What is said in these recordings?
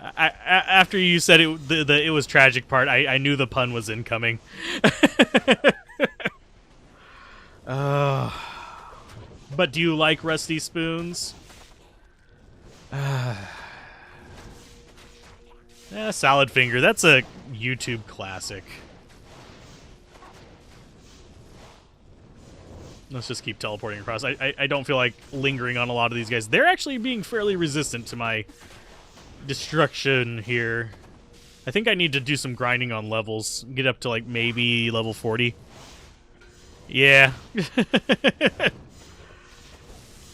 After you said it was tragic part, I knew the pun was incoming. uh, but do you like Rusty Spoons? Salad Finger, that's a YouTube classic. Let's just keep teleporting across. I don't feel like lingering on a lot of these guys. They're actually being fairly resistant to my destruction here. I think I need to do some grinding on levels. Get up to, like, maybe level 40. Yeah.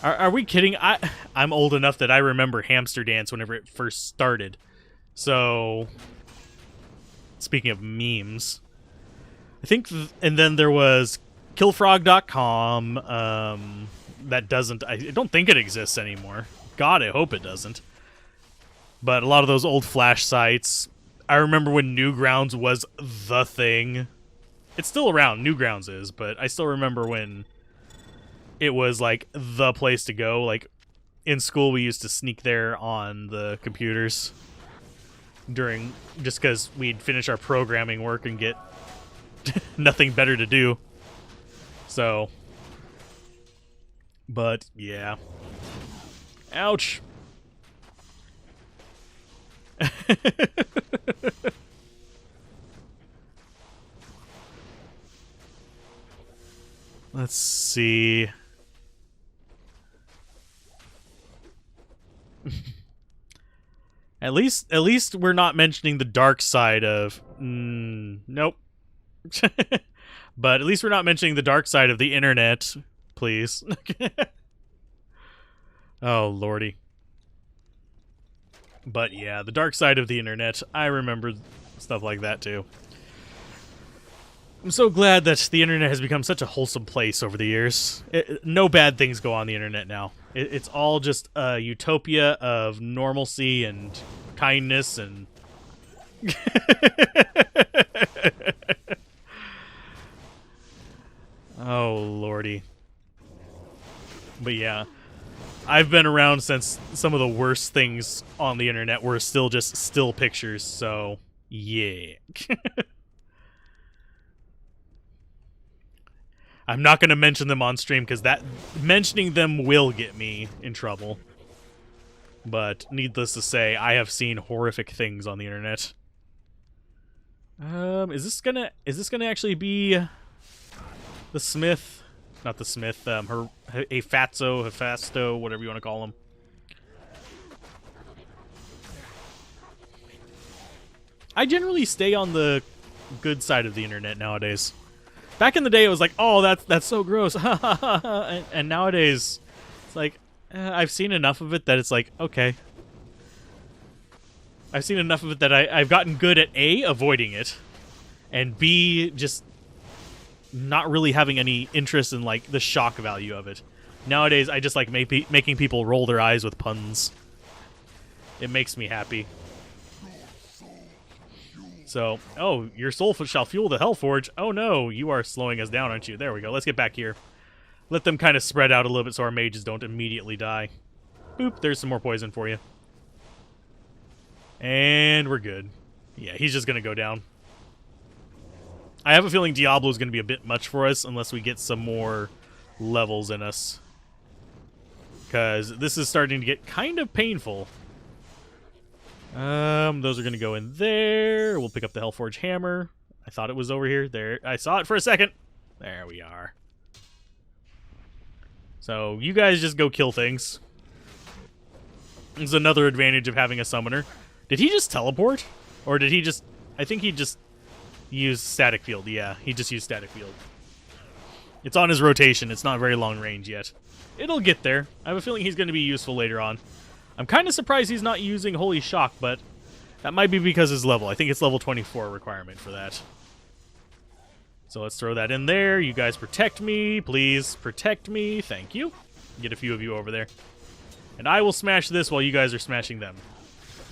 Are we kidding? I'm old enough that I remember Hamster Dance whenever it first started. So, speaking of memes, I think, and then there was killfrog.com. That doesn't, I don't think it exists anymore. God, I hope it doesn't. But a lot of those old Flash sites, I remember when Newgrounds was the thing. It's still around, Newgrounds is, but I still remember when it was, like, the place to go. Like, in school, we used to sneak there on the computers just because we'd finish our programming work and get nothing better to do. So, but, yeah. Ouch. Let's see. At least we're not mentioning the dark side of nope. But at least we're not mentioning the dark side of the internet, please. Oh, lordy. But yeah, the dark side of the internet. I remember stuff like that too. I'm so glad that the internet has become such a wholesome place over the years. No bad things go on the internet now. It's all just a utopia of normalcy and kindness and... Oh, lordy. But yeah, I've been around since some of the worst things on the internet were still just still pictures, so yeah. I'm not going to mention them on stream because that mentioning them will get me in trouble. But needless to say, I have seen horrific things on the internet. Is this gonna actually be the Smith? Not the Smith. Hefasto, whatever you want to call him. I generally stay on the good side of the internet nowadays. Back in the day, it was like, oh, that's so gross. And nowadays, it's like, I've seen enough of it that it's like, okay. I've seen enough of it that I've gotten good at A, avoiding it, and B, just not really having any interest in, like, the shock value of it. Nowadays, I just like making people roll their eyes with puns. It makes me happy. So, oh, your soul shall fuel the Hellforge. Oh no, you are slowing us down, aren't you? There we go. Let's get back here. Let them kind of spread out a little bit so our mages don't immediately die. Boop, there's some more poison for you. And we're good. Yeah, he's just going to go down. I have a feeling Diablo is going to be a bit much for us unless we get some more levels in us. Because this is starting to get kind of painful. Those are going to go in there. We'll pick up the Hellforge Hammer. I thought it was over here. There, I saw it for a second. There we are. So, you guys just go kill things. There's another advantage of having a summoner. Did he just teleport? Or did he just... I think he just used static field. Yeah, he just used static field. It's on his rotation. It's not very long range yet. It'll get there. I have a feeling he's going to be useful later on. I'm kind of surprised he's not using Holy Shock, but that might be because his level. I think it's level 24 requirement for that. So let's throw that in there. You guys protect me. Please protect me. Thank you. Get a few of you over there. And I will smash this while you guys are smashing them.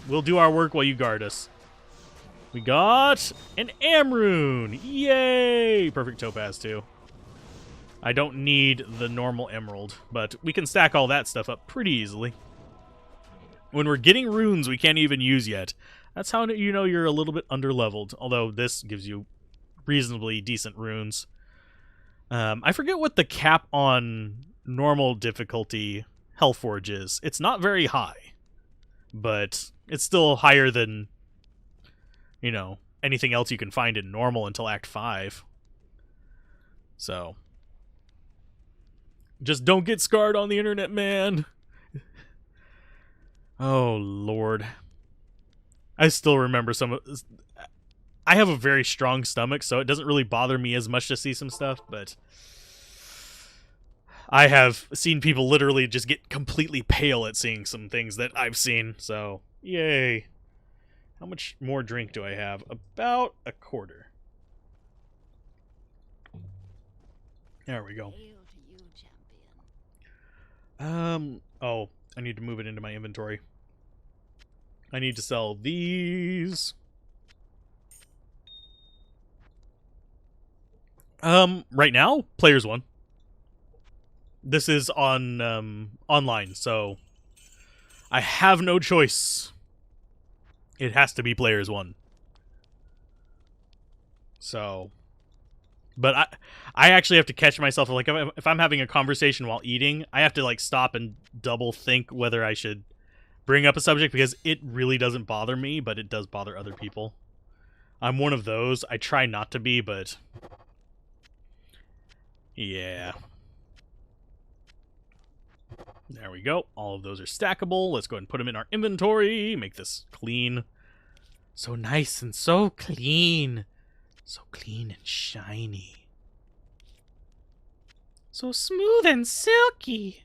We'll do our work while you guard us. We got an Amrune. Yay! Perfect Topaz, too. I don't need the normal Emerald, but we can stack all that stuff up pretty easily. When we're getting runes we can't even use yet. That's how you know you're a little bit underleveled. Although this gives you reasonably decent runes. I forget what the cap on normal difficulty Hellforge is. It's not very high, but it's still higher than, you know, anything else you can find in normal until Act 5. So, just don't get scarred on the internet, man. Oh, Lord. I still remember some of... I have a very strong stomach, so it doesn't really bother me as much to see some stuff, but I have seen people literally just get completely pale at seeing some things that I've seen, so yay. How much more drink do I have? About a quarter. There we go. Oh, I need to move it into my inventory. I need to sell these. Right now, players 1. This is on online, so I have no choice. It has to be players 1. So, but I actually have to catch myself. Like, if I'm having a conversation while eating, I have to like stop and double think whether I should bring up a subject, because it really doesn't bother me, but it does bother other people. I'm one of those. I try not to be, but yeah. There we go. All of those are stackable. Let's go ahead and put them in our inventory. Make this clean. So nice and so clean. So clean and shiny. So smooth and silky.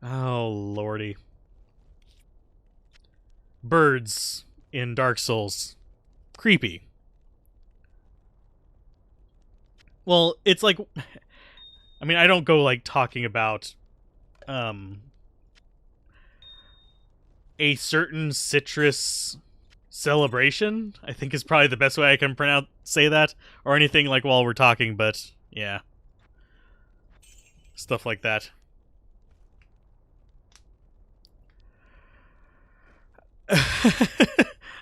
Oh, lordy. Birds in Dark Souls. Creepy. Well, it's like... I mean, I don't go, like, talking about, a certain citrus celebration, I think is probably the best way I can say that, or anything, like, while we're talking, but, yeah. Stuff like that.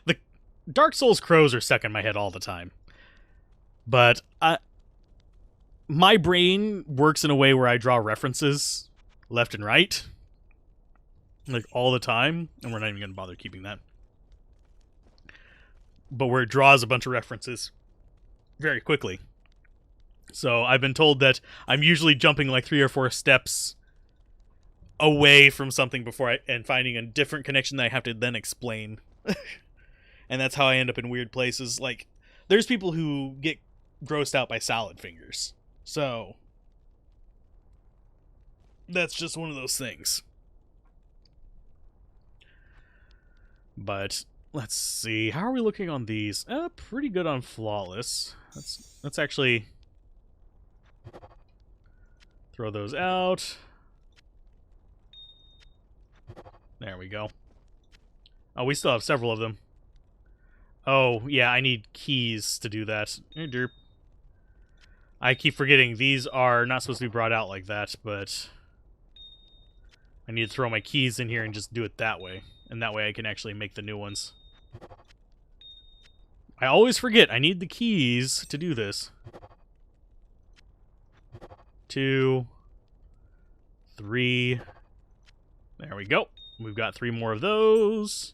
The Dark Souls crows are stuck in my head all the time. But, my brain works in a way where I draw references left and right, like all the time, and we're not even going to bother keeping that. But where it draws a bunch of references very quickly. So I've been told that I'm usually jumping like 3 or 4 steps away from something before and finding a different connection that I have to then explain. And that's how I end up in weird places. Like, there's people who get grossed out by salad fingers. So, that's just one of those things. But, let's see. How are we looking on these? Pretty good on flawless. Let's actually throw those out. There we go. Oh, we still have several of them. Oh, yeah, I need keys to do that. Hey, derp. I keep forgetting these are not supposed to be brought out like that, but I need to throw my keys in here and just do it that way. And that way I can actually make the new ones. I always forget I need the keys to do this. 2, 3. There we go. We've got 3 more of those.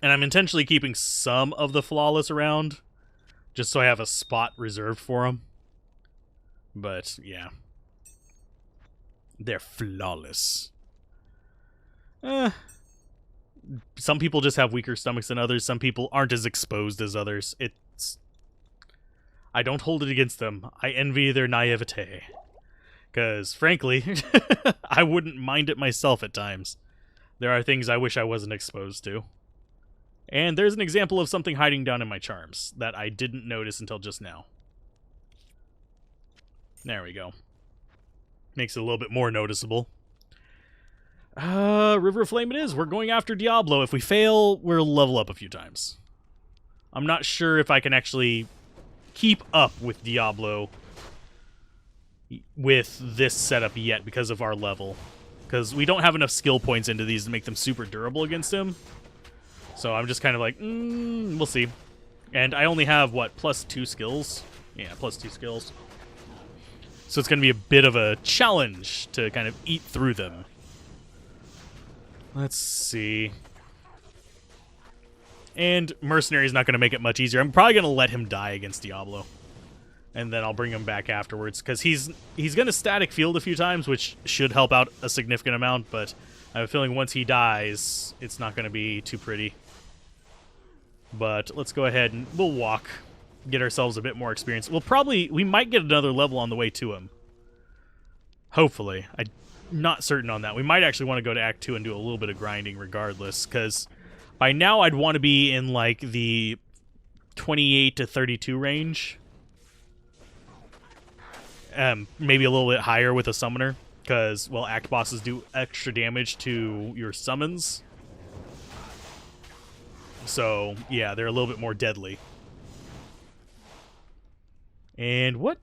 And I'm intentionally keeping some of the flawless around, just so I have a spot reserved for them. But, yeah. They're flawless. Some people just have weaker stomachs than others. Some people aren't as exposed as others. I don't hold it against them. I envy their naivete. Because, frankly, I wouldn't mind it myself at times. There are things I wish I wasn't exposed to. And there's an example of something hiding down in my charms that I didn't notice until just now. There we go. Makes it a little bit more noticeable. River of Flame it is. We're going after Diablo. If we fail, we'll level up a few times. I'm not sure if I can actually keep up with Diablo with this setup yet because of our level. Because we don't have enough skill points into these to make them super durable against him. So I'm just kind of like, we'll see. And I only have, what, +2 skills? Yeah, +2 skills. So it's going to be a bit of a challenge to kind of eat through them. Let's see. And Mercenary is not going to make it much easier. I'm probably going to let him die against Diablo. And then I'll bring him back afterwards. Because he's going to static field a few times, which should help out a significant amount. But I have a feeling once he dies, it's not going to be too pretty. But let's go ahead and we'll walk. Get ourselves a bit more experience. We might get another level on the way to him. Hopefully. I'm not certain on that. We might actually want to go to Act 2 and do a little bit of grinding regardless. Because by now I'd want to be in like the 28 to 32 range. Maybe a little bit higher with a summoner. Because, well, act bosses do extra damage to your summons. So, yeah, they're a little bit more deadly. And what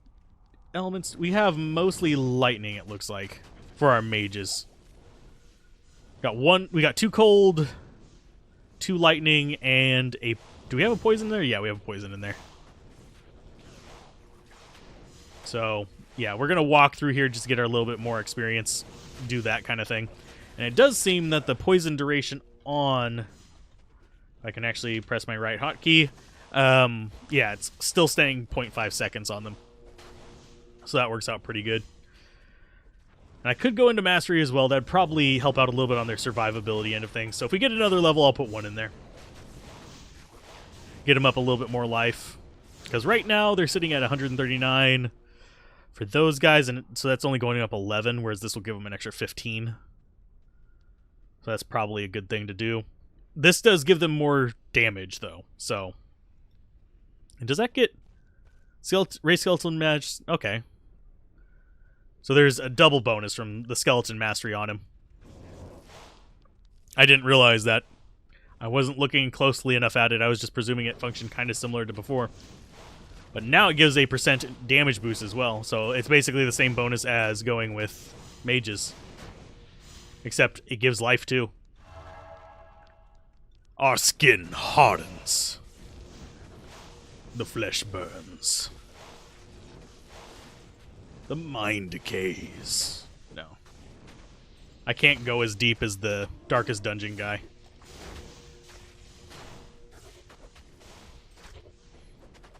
elements? We have mostly lightning, it looks like, for our mages. We got 2 cold, 2 lightning, and a... Do we have a poison there? Yeah, we have a poison in there. So, yeah, we're going to walk through here just to get our little bit more experience, do that kind of thing. And it does seem that the poison duration on... I can actually press my right hotkey. Yeah, it's still staying 0.5 seconds on them. So that works out pretty good. And I could go into Mastery as well. That'd probably help out a little bit on their survivability end of things. So if we get another level, I'll put 1 in there. Get them up a little bit more life. Because right now, they're sitting at 139 for those guys. And so that's only going up 11, whereas this will give them an extra 15. So that's probably a good thing to do. This does give them more damage, though. So, and does that get Race Skeleton Match? Okay. So there's a double bonus from the Skeleton Mastery on him. I didn't realize that. I wasn't looking closely enough at it. I was just presuming it functioned kind of similar to before. But now it gives a % damage boost as well. So it's basically the same bonus as going with mages. Except it gives life too. Our skin hardens. The flesh burns. The mind decays. No. I can't go as deep as the Darkest Dungeon guy.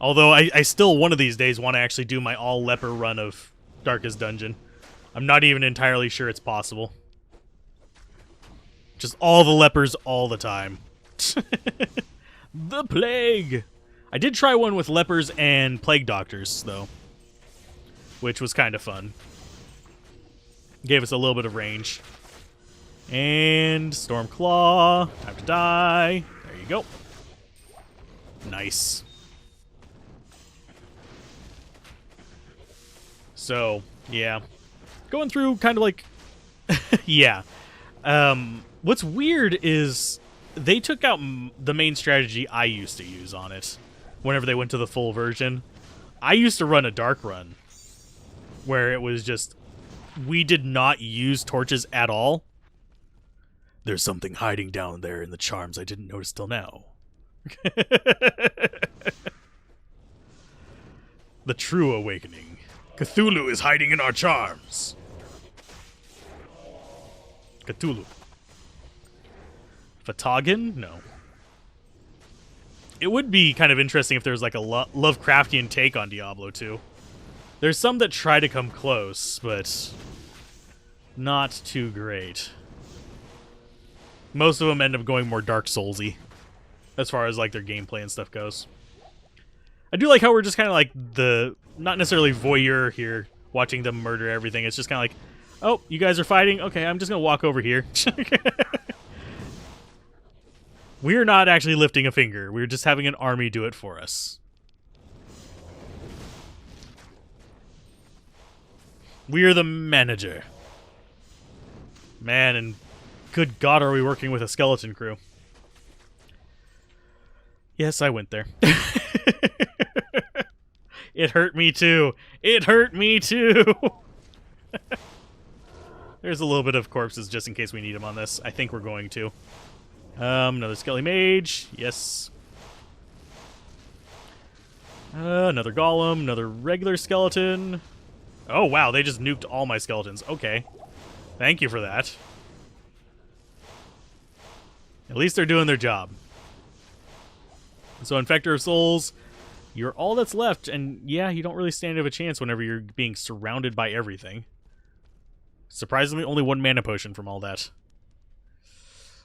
Although I still, one of these days, want to actually do my all-leper run of Darkest Dungeon. I'm not even entirely sure it's possible. Just all the lepers all the time. The plague! I did try one with lepers and plague doctors, though. Which was kind of fun. Gave us a little bit of range. And Stormclaw. Time to die. There you go. Nice. So, yeah. Going through kind of like... yeah. What's weird is they took out the main strategy I used to use on it whenever they went to the full version. I used to run a dark run where it was just... we did not use torches at all. There's something hiding down there in the charms I didn't notice till now. The true awakening. Cthulhu is hiding in our charms. Cthulhu. Fatagan? No. It would be kind of interesting if there was like a Lovecraftian take on Diablo 2. There's some that try to come close, but not too great. Most of them end up going more Dark Souls-y as far as like their gameplay and stuff goes. I do like how we're just kind of like the, not necessarily voyeur here, watching them murder everything. It's just kind of like, oh, you guys are fighting? Okay, I'm just going to walk over here. We're not actually lifting a finger. We're just having an army do it for us. We're the manager. Man, and good God, are we working with a skeleton crew. Yes, I went there. It hurt me too. It hurt me too. There's a little bit of corpses just in case we need them on this. I think we're going to. Another Skelly Mage. Yes. Another Golem. Another regular skeleton. Oh, wow. They just nuked all my skeletons. Okay. Thank you for that. At least they're doing their job. So, Infector of Souls, you're all that's left. And, yeah, you don't really stand a chance whenever you're being surrounded by everything. Surprisingly, only 1 mana potion from all that.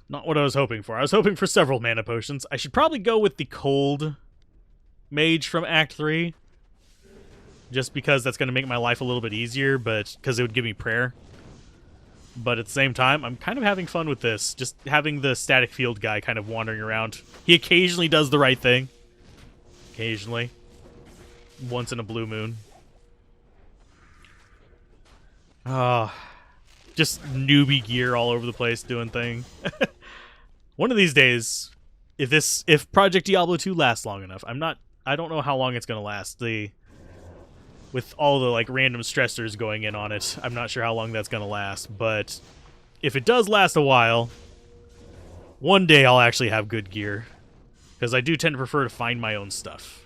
Not what I was hoping for. I was hoping for several mana potions. I should probably go with the Cold Mage from Act 3. Just because that's going to make my life a little bit easier, but because it would give me prayer. But at the same time, I'm kind of having fun with this. Just having the static field guy kind of wandering around. He occasionally does the right thing. Occasionally. Once in a blue moon. Just newbie gear all over the place doing thing. One of these days, if Project Diablo 2 lasts long enough, I don't know how long it's going to last. With all the like random stressors going in on it, I'm not sure how long that's going to last, but if it does last a while, one day I'll actually have good gear, because I do tend to prefer to find my own stuff.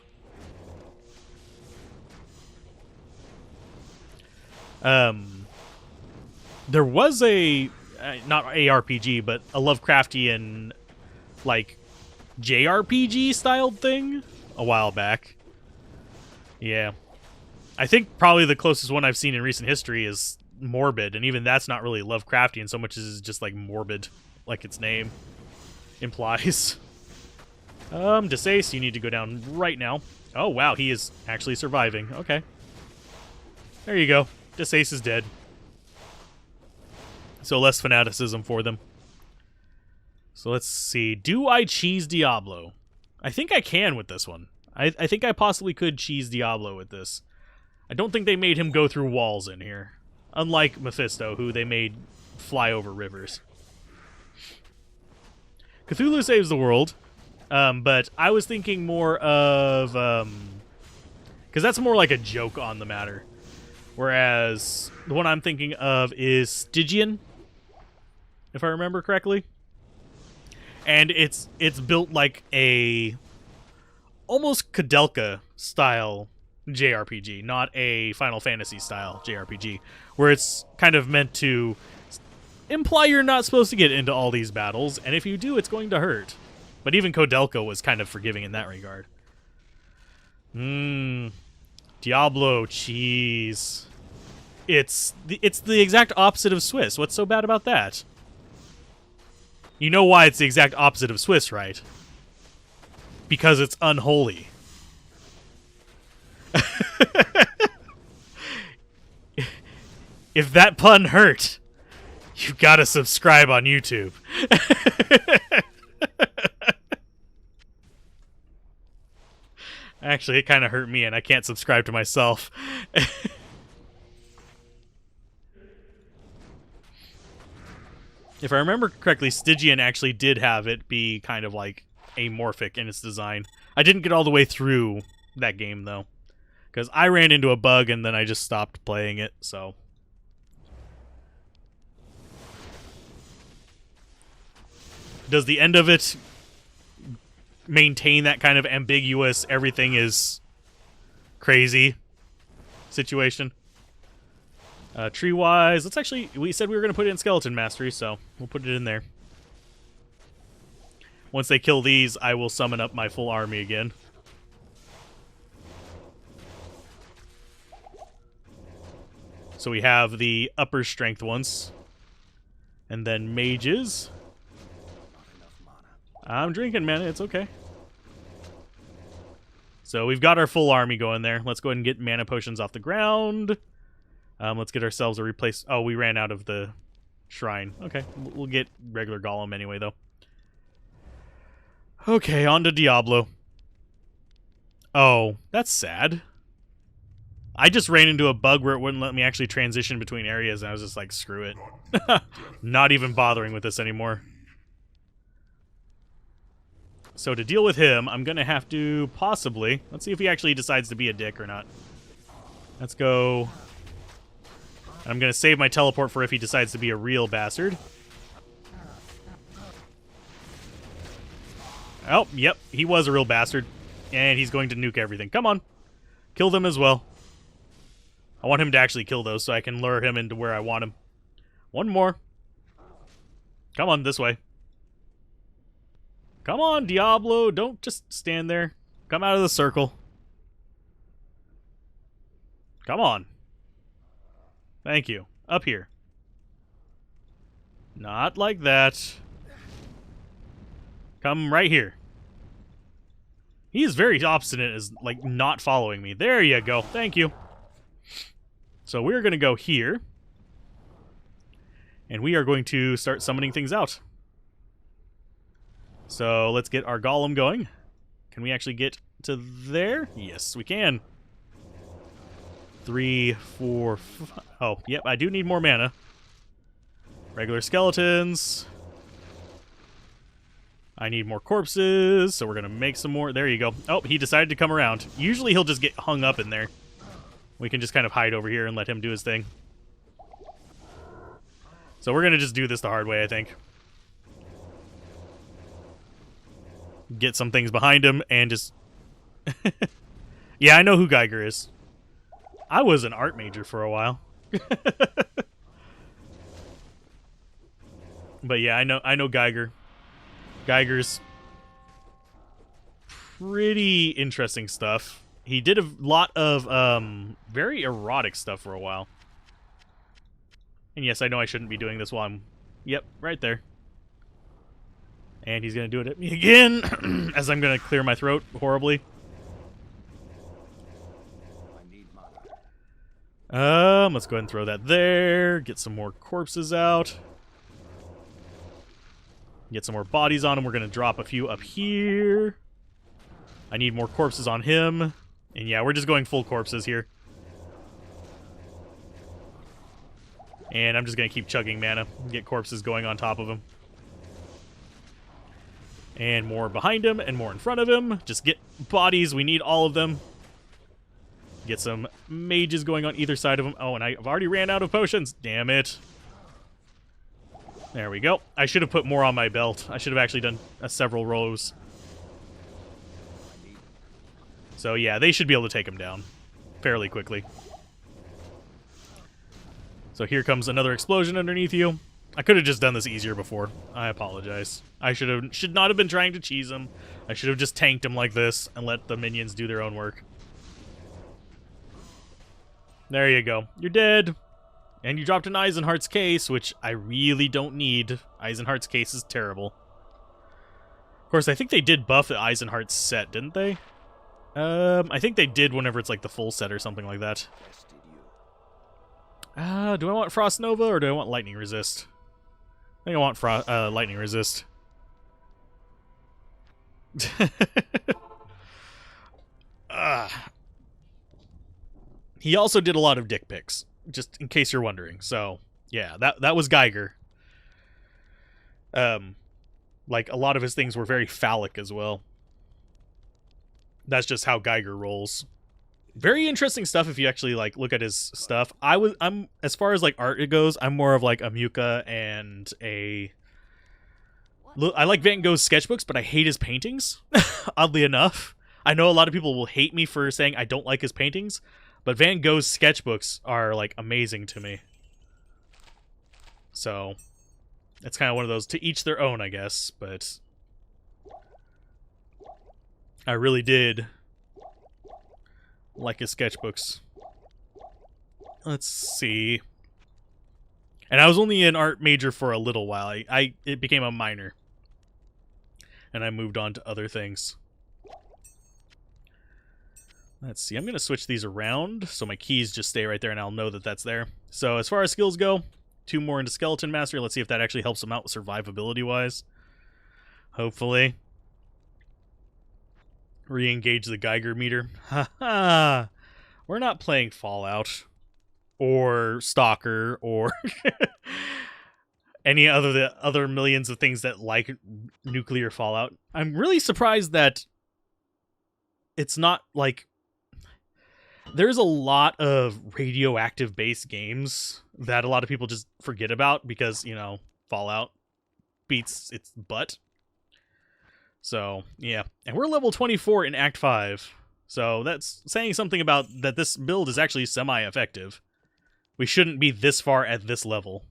There was a not ARPG, but a Lovecraftian like JRPG styled thing a while back. Yeah. I think probably the closest one I've seen in recent history is Morbid, and even that's not really Lovecraftian so much as just like morbid, like its name implies. Desace, you need to go down right now. Oh wow, he is actually surviving. Okay. There you go. Desace is dead. So less fanaticism for them. So let's see. Do I cheese Diablo? I think I can with this one. I think I possibly could cheese Diablo with this. I don't think they made him go through walls in here. Unlike Mephisto, who they made fly over rivers. Cthulhu saves the world. But I was thinking more of... because that's more like a joke on the matter. Whereas the one I'm thinking of is Stygian, if I remember correctly. And it's built like a almost Koudelka style JRPG, not a Final Fantasy style JRPG, where it's kind of meant to imply you're not supposed to get into all these battles, and if you do, it's going to hurt. But even Koudelka was kind of forgiving in that regard. Diablo cheese. It's the exact opposite of Swiss. What's so bad about that? You know why it's the exact opposite of Swiss, right? Because it's unholy. If that pun hurt, you gotta subscribe on YouTube. Actually, it kind of hurt me, and I can't subscribe to myself. If I remember correctly, Stygian actually did have it be kind of like amorphic in its design. I didn't get all the way through that game, though, because I ran into a bug, and then I just stopped playing it, so... Does the end of it maintain that kind of ambiguous, everything is crazy situation? Tree-wise, let's actually... We said we were going to put it in Skeleton Mastery, so we'll put it in there. Once they kill these, I will summon up my full army again. So we have the upper strength ones. And then mages. I'm drinking, man. It's okay. So we've got our full army going there. Let's go ahead and get mana potions off the ground. Let's get ourselves a replace... Oh, we ran out of the shrine. Okay, we'll get regular Golem anyway, though. Okay, on to Diablo. Oh, that's sad. I just ran into a bug where it wouldn't let me actually transition between areas, and I was just like, screw it. Not even bothering with this anymore. So to deal with him, I'm going to have to possibly... Let's see if he actually decides to be a dick or not. Let's go... I'm going to save my teleport for if he decides to be a real bastard. Oh, yep, he was a real bastard. And he's going to nuke everything. Come on. Kill them as well. I want him to actually kill those so I can lure him into where I want him. One more. Come on, this way. Come on, Diablo. Don't just stand there. Come out of the circle. Come on. Thank you. Up here. Not like that. Come right here. He is very obstinate as, like, not following me. There you go. Thank you. So we're going to go here. And we are going to start summoning things out. So let's get our golem going. Can we actually get to there? Yes, we can. 3, 4, 5. Oh, yep, I do need more mana. Regular skeletons. I need more corpses, so we're going to make some more. There you go. Oh, he decided to come around. Usually he'll just get hung up in there. We can just kind of hide over here and let him do his thing. So we're going to just do this the hard way, I think. Get some things behind him and just... Yeah, I know who Geiger is. I was an art major for a while. But yeah, I know Geiger. Geiger's pretty interesting stuff. He did a lot of very erotic stuff for a while. And yes, I know I shouldn't be doing this while I'm... Yep, right there. And he's going to do it at me again, as I'm going to clear my throat horribly. Let's go ahead and throw that there. Get some more corpses out. Get some more bodies on him. We're going to drop a few up here. I need more corpses on him. And yeah, we're just going full corpses here. And I'm just going to keep chugging mana. Get corpses going on top of him. And more behind him and more in front of him. Just get bodies. We need all of them. Get some mages going on either side of him. Oh, and I've already ran out of potions. Damn it. There we go. I should have put more on my belt. I should have actually done several rows. So yeah, they should be able to take him down fairly quickly. So here comes another explosion underneath you. I could have just done this easier before. I apologize. I should not have been trying to cheese him. I should have just tanked him like this and let the minions do their own work. There you go. You're dead. And you dropped an Eisenhart's case, which I really don't need. Eisenhart's case is terrible. Of course, I think they did buff the Eisenhart's set, didn't they? I think they did whenever it's like the full set or something like that. Do I want Frost Nova or do I want Lightning Resist? I think I want Lightning Resist. He also did a lot of dick pics, just in case you're wondering. So, yeah, that was Geiger. Like, a lot of his things were very phallic as well. That's just how Geiger rolls. Very interesting stuff if you actually, like, look at his stuff. I'm as far as, like, art it goes, I'm more of, like, a Muka and a... I like Van Gogh's sketchbooks, but I hate his paintings, oddly enough. I know a lot of people will hate me for saying I don't like his paintings, but Van Gogh's sketchbooks are, like, amazing to me. So, it's kind of one of those, to each their own, I guess, but... I really did like his sketchbooks. Let's see. And I was only an art major for a little while. It became a minor. And I moved on to other things. Let's see. I'm going to switch these around so my keys just stay right there and I'll know that that's there. So as far as skills go, 2 more into Skeleton Master. Let's see if that actually helps him out survivability-wise. Hopefully. Re-engage the Geiger meter. Haha. We're not playing Fallout or Stalker or any the other millions of things that like nuclear fallout. I'm really surprised that it's not like there's a lot of radioactive based games that a lot of people just forget about because, you know, Fallout beats its butt. So, yeah. And we're level 24 in Act 5. So that's saying something about that this build is actually semi-effective. We shouldn't be this far at this level.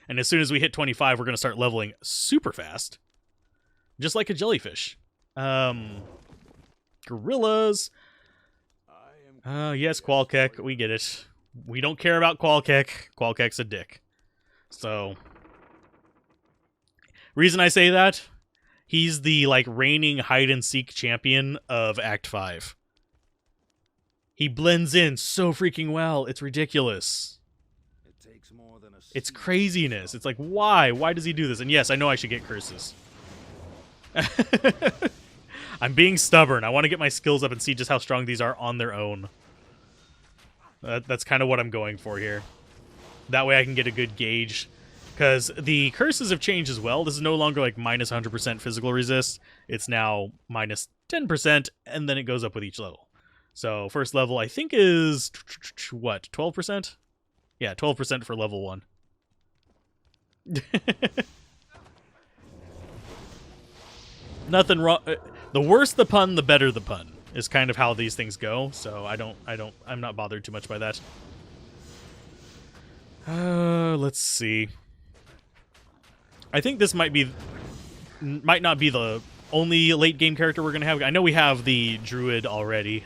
And as soon as we hit 25, we're going to start leveling super fast. Just like a jellyfish. Gorillas. Yes, Qualkek, we get it. We don't care about Qualkek. Qualkek's a dick. So, reason I say that, he's the, like, reigning hide-and-seek champion of Act 5. He blends in so freaking well, it's ridiculous. It's craziness. It's like, why? Why does he do this? And yes, I know I should get curses. I'm being stubborn. I want to get my skills up and see just how strong these are on their own. That's kind of what I'm going for here. That way I can get a good gauge. Because the curses have changed as well. This is no longer like minus 100% physical resist. It's now minus 10%, and then it goes up with each level. So first level I think is, what, 12%? Yeah, 12% for level 1. Nothing wrong. The worse the pun, the better the pun is kind of how these things go. So I'm not bothered too much by that. Let's see. I think this might not be the only late game character we're gonna have. I know we have the druid already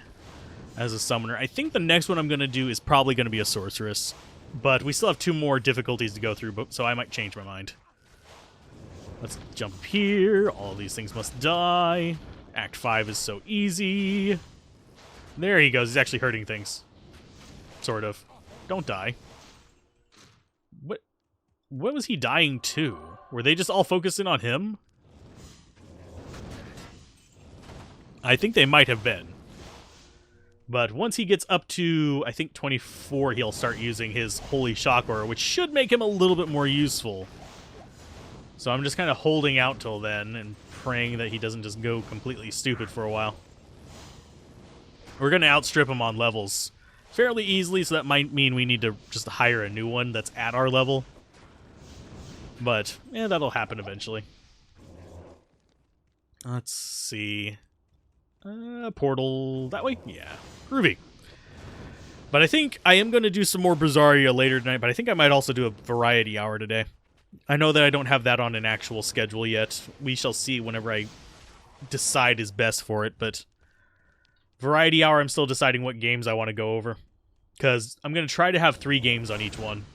as a summoner. I think the next one I'm gonna do is probably gonna be a sorceress, but we still have 2 more difficulties to go through. So I might change my mind. Let's jump here. All these things must die. Act 5 is so easy. There he goes. He's actually hurting things. Sort of. Don't die. What was he dying to? Were they just all focusing on him? I think they might have been. But once he gets up to, I think, 24, he'll start using his Holy Shock Aura, which should make him a little bit more useful. So I'm just kind of holding out till then and praying that he doesn't just go completely stupid for a while. We're going to outstrip him on levels fairly easily, so that might mean we need to just hire a new one that's at our level. But, yeah, that'll happen eventually. Let's see. Portal that way? Yeah. Groovy. But I think I am going to do some more Bizarria later tonight, but I think I might also do a variety hour today. I know that I don't have that on an actual schedule yet. We shall see whenever I decide is best for it, but variety hour, I'm still deciding what games I want to go over. Because I'm going to try to have 3 games on each one.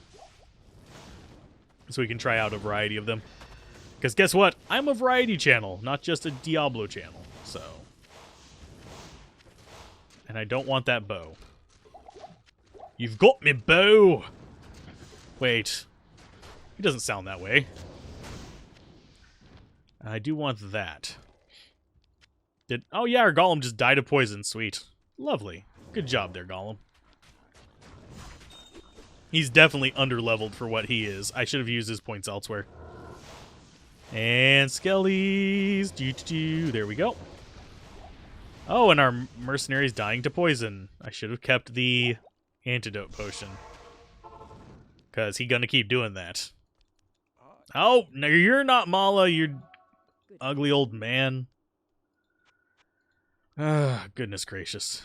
So we can try out a variety of them. Because guess what? I'm a variety channel, not just a Diablo channel. So. And I don't want that bow. You've got me, bow! Wait. He doesn't sound that way. I do want that. Oh yeah, our Golem just died of poison. Sweet. Lovely. Good job there, Golem. He's definitely under-leveled for what he is. I should have used his points elsewhere. And Skellies. There we go. Oh, and our mercenary's dying to poison. I should have kept the antidote potion. Because he's gonna keep doing that. Oh, no, you're not Mala, you ugly old man. Ah, goodness gracious.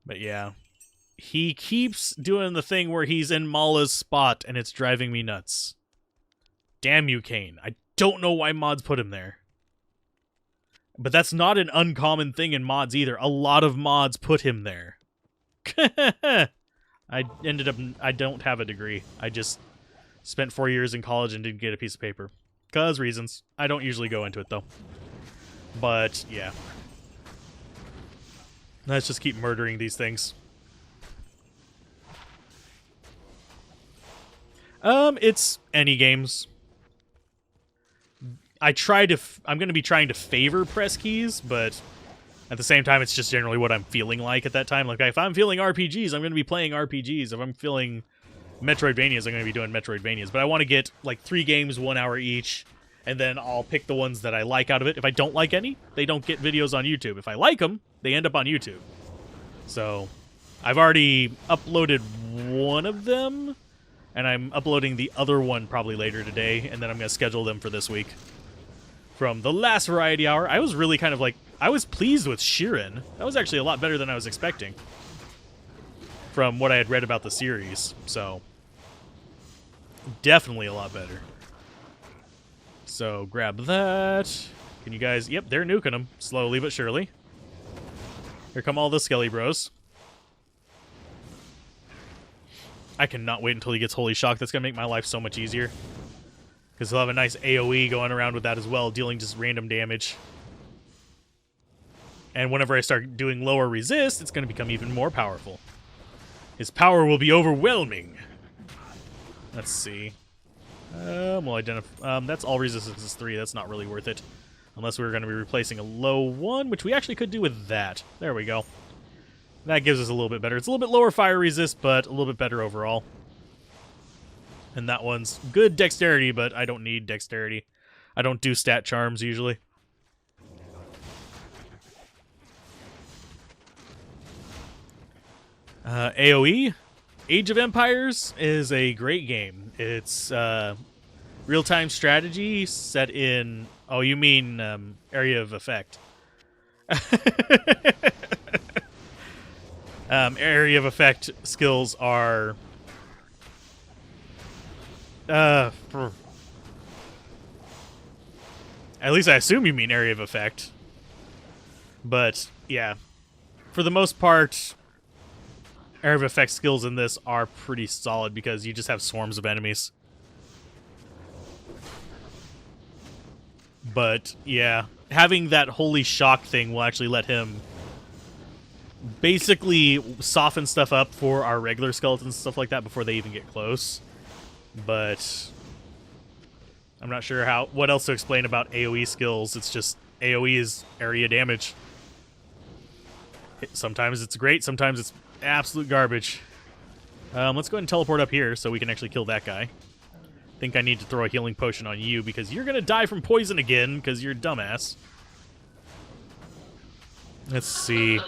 But yeah, he keeps doing the thing where he's in Mala's spot, and it's driving me nuts. Damn you, Kane. I don't know why mods put him there. But that's not an uncommon thing in mods either. A lot of mods put him there. I don't have a degree. I just spent 4 years in college and didn't get a piece of paper. 'Cause reasons. I don't usually go into it, though. But, yeah. Let's just keep murdering these things. It's any games. I'm going to be trying to favor press keys, but At the same time, it's just generally what I'm feeling like at that time. Like, if I'm feeling RPGs, I'm going to be playing RPGs. If I'm feeling Metroidvanias, I'm going to be doing Metroidvanias. But I want to get, like, 3 games, 1 hour each, and then I'll pick the ones that I like out of it. If I don't like any, they don't get videos on YouTube. If I like them, they end up on YouTube. So, I've already uploaded one of them, and I'm uploading the other one probably later today, and then I'm going to schedule them for this week. From the last Variety Hour, I was really kind of like, I was pleased with Sheeran. That was actually a lot better than I was expecting from what I had read about the series, so definitely a lot better. So grab that. Can you guys... Yep, they're nuking them, slowly but surely. Here come all the Skelly Bros. I cannot wait until he gets Holy Shock. That's going to make my life so much easier. Because he'll have a nice AoE going around with that as well, dealing just random damage. And whenever I start doing lower resist, it's going to become even more powerful. His power will be overwhelming. Let's see. We'll identify... that's all resistance is 3. That's not really worth it. Unless we're going to be replacing a low 1, which we actually could do with that. There we go. That gives us a little bit better. It's a little bit lower fire resist, but a little bit better overall. And that one's good dexterity, but I don't need dexterity. I don't do stat charms usually. AoE, Age of Empires is a great game. It's real-time strategy set in... Oh, you mean area of effect. Area of effect skills are... at least I assume you mean area of effect. But, yeah. For the most part... Area of effect skills in this are pretty solid because you just have swarms of enemies. But, yeah, having that Holy Shock thing will actually let him basically soften stuff up for our regular skeletons and stuff like that before they even get close. But I'm not sure what else to explain about AoE skills. It's just AoE is area damage. Sometimes it's great, sometimes it's absolute garbage. Let's go ahead and teleport up here so we can actually kill that guy. I think I need to throw a healing potion on you because you're going to die from poison again because you're a dumbass. Let's see.